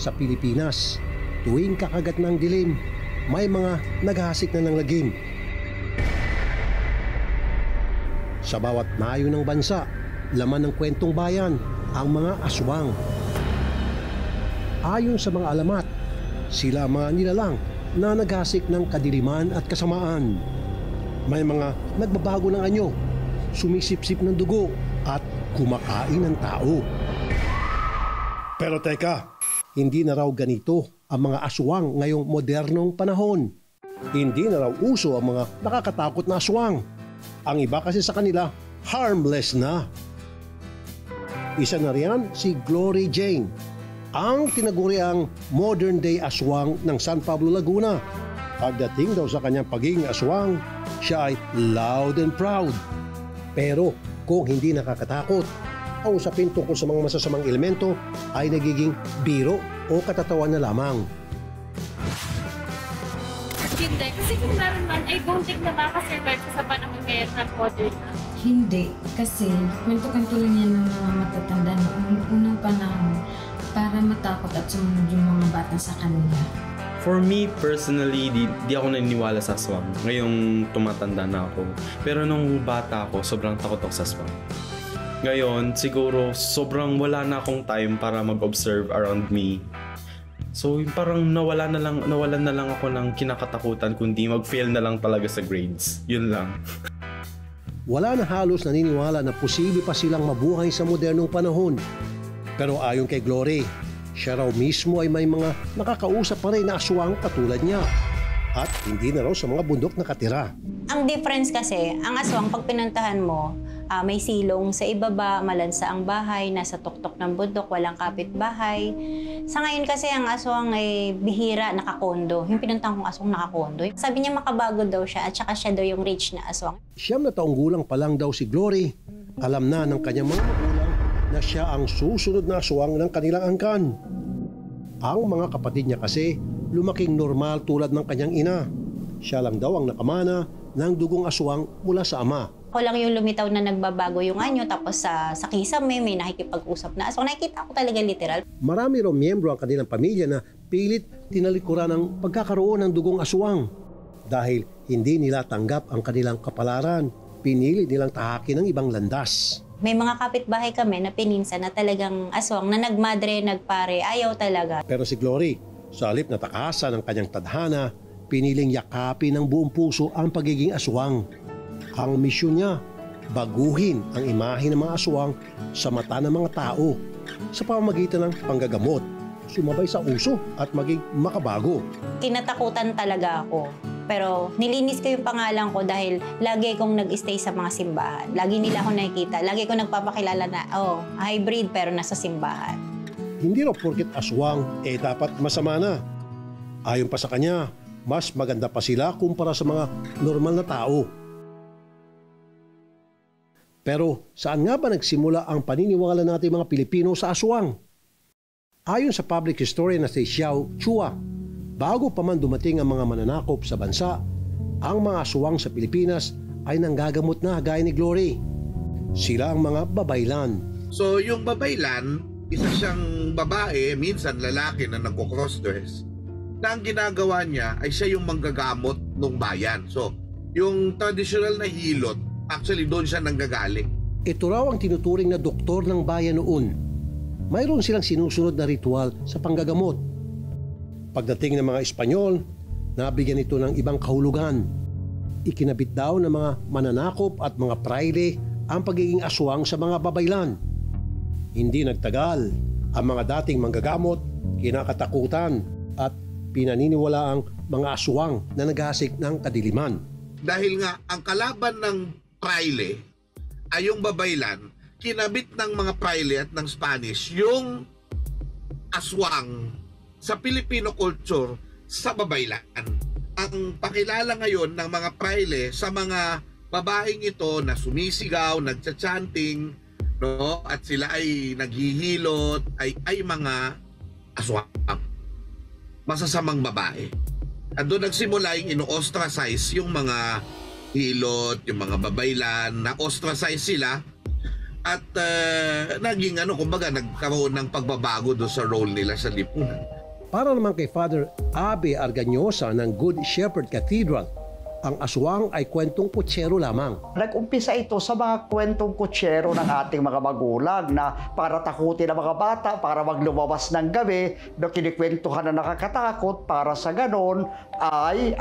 sa Pilipinas. Tuwing kakagat ng dilim, may mga naghahasik na ng lagim. Sa bawat nayo ng bansa, laman ng kwentong bayan, ang mga aswang. Ayon sa mga alamat, sila mga nilalang na naghasik ng kadiliman at kasamaan. May mga nagbabago ng anyo, sumisipsip ng dugo at kumakain ng tao. Pero teka, hindi na raw ganito ang mga aswang ngayong modernong panahon. Hindi na raw uso ang mga nakakatakot na aswang. Ang iba kasi sa kanila, harmless na. Isa na riyan si Glory Jane, ang tinaguriang modern-day aswang ng San Pablo, Laguna. Pagdating daw sa kanyang pagiging aswang, siya ay loud and proud. Pero kung hindi nakakatakot, ang usapin tungkol sa mga masasamang elemento ay nagiging biro o katatawa na lamang. Hindi, kasi kung meron man, ay gunting na makasurvive sa panahon ngayon na modern na. Hindi, kasi kwento-kwento lang yan ng mga matatanda noong unang panahon para matakot at sumunod yung mga bata sa kanila. For me personally, di ako naniniwala sa aswang. Ngayong tumatanda na ako. Pero nung bata ako, sobrang takot ako sa aswang. Ngayon, siguro sobrang wala na akong time para mag-observe around me. So parang nawalan na lang ako ng kinakatakutan, kundi mag-fail na lang talaga sa grades. Yun lang. Wala na halos naniniwala na posible pa silang mabuhay sa modernong panahon. Pero ayon kay Glory, siya raw mismo ay may mga nakakausap pa rin na aswang katulad niya. At hindi na raw sa mga bundok nakatira. Ang difference kasi, ang aswang pag pinuntahan mo, may silong sa ibaba, malansa ang bahay, nasa tuktok ng bundok, walang kapitbahay. Sa ngayon kasi ang aswang ay bihira, nakakondo. Yung pinuntahan kong aswang nakakondo. Sabi niya makabago daw siya at saka siya daw yung rich na aswang. 9 na taong gulang pa lang daw si Glory. Alam na ng kanyang mga magulang na siya ang susunod na aswang ng kanilang angkan. Ang mga kapatid niya kasi lumaking normal tulad ng kanyang ina. Siya lang daw ang nakamana ng dugong aswang mula sa ama. Ako lang yung lumitaw na nagbabago yung anyo, tapos sa kisame may nakikipag-usap na aswang. Nakikita ko talaga literal. Marami raw miyembro ang kanilang pamilya na pilit tinalikuran ng pagkakaroon ng dugong aswang. Dahil hindi nila tanggap ang kanilang kapalaran, pinili nilang tahakin ng ibang landas. May mga kapitbahay kami na pininsan na talagang aswang na nagmadre, nagpare, ayaw talaga. Pero si Glory, sa halip na takasan ng kanyang tadhana, piniling yakapin ng buong puso ang pagiging aswang. Ang misyon niya, baguhin ang imahe ng mga aswang sa mata ng mga tao sa pamamagitan ng panggagamot, sumabay sa uso at maging makabago. Kinatakutan talaga ako. Pero nilinis ko yung pangalan ko dahil lagi kong nag-stay sa mga simbahan. Lagi nila ako nakikita. Lagi ko nagpapakilala na, hybrid pero nasa simbahan. Hindi raw porket aswang, dapat masama na. Ayon pa sa kanya, mas maganda pa sila kumpara sa mga normal na tao. Pero saan nga ba nagsimula ang paniniwala natin mga Pilipino sa aswang? Ayon sa public historian na si Xiao Chua, bago pa man dumating ang mga mananakop sa bansa, ang mga aswang sa Pilipinas ay nanggagamot na gaya ni Glory. Sila ang mga babaylan. So yung babaylan, isa siyang babae, minsan lalaki na nagko-crossdress, na ang ginagawa niya ay siya yung manggagamot ng bayan. So yung traditional na hilot, actually doon siya nanggagaling. Ito raw ang tinuturing na doktor ng bayan noon. Mayroon silang sinusunod na ritual sa panggagamot. Pagdating ng mga Espanyol, nabigyan ito ng ibang kahulugan. Ikinabit daw ng mga mananakop at mga praile ang pagiging aswang sa mga babaylan. Hindi nagtagal, ang mga dating manggagamot, kinakatakutan at pinaniniwala ang mga aswang na naghasik ng kadiliman. Dahil nga ang kalaban ng praile ay yung babaylan, kinabit ng mga praile at ng Spanish yung aswang sa Filipino culture sa babaylan. Ang pakilala ngayon ng mga praile sa mga babaeng ito na sumisigaw, nagcha-chanting, no, at sila ay naghihilot, ay mga aswang, masasamang babae. At doon nagsimula yung ino-ostracize yung mga hilot, yung mga babaylan, na-ostracize sila at naging kumbaga nagkaroon ng pagbabago doon sa role nila sa lipunan. Para naman kay Father Abe Argañosa ng Good Shepherd Cathedral, ang aswang ay kwentong kutsero lamang. Nag-umpisa ito sa mga kwentong kutsero ng ating mga magulang na para takutin ang mga bata, para wag lumabas ng gabi, na kinikwentuhan na nakakatakot para sa ganon ay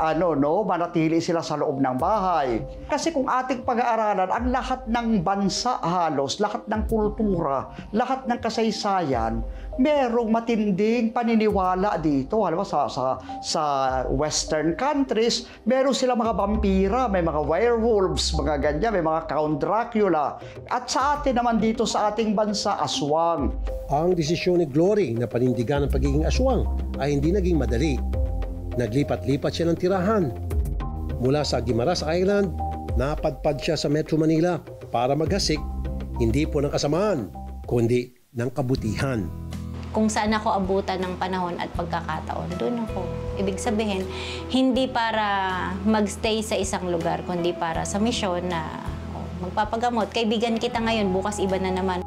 manatili sila sa loob ng bahay. Kasi kung ating pag-aaralan, ang lahat ng bansa halos, lahat ng kultura, lahat ng kasaysayan, merong matinding paniniwala dito. Alam mo, sa Western countries, meron sila mga vampira, may mga werewolves, mga ganyan, may mga Count Dracula. At sa atin naman dito sa ating bansa, aswang. Ang desisyon ni Glory na panindigan ang pagiging aswang ay hindi naging madali. Naglipat-lipat siya ng tirahan. Mula sa Guimaras Island, napadpad siya sa Metro Manila para maghasik, hindi po ng kasamaan, kundi ng kabutihan. Kung saan ako abutan ng panahon at pagkakataon, doon ako. Ibig sabihin, hindi para magstay sa isang lugar, kundi para sa misyon na magpapagamot. Kaibigan kita ngayon, bukas iba na naman.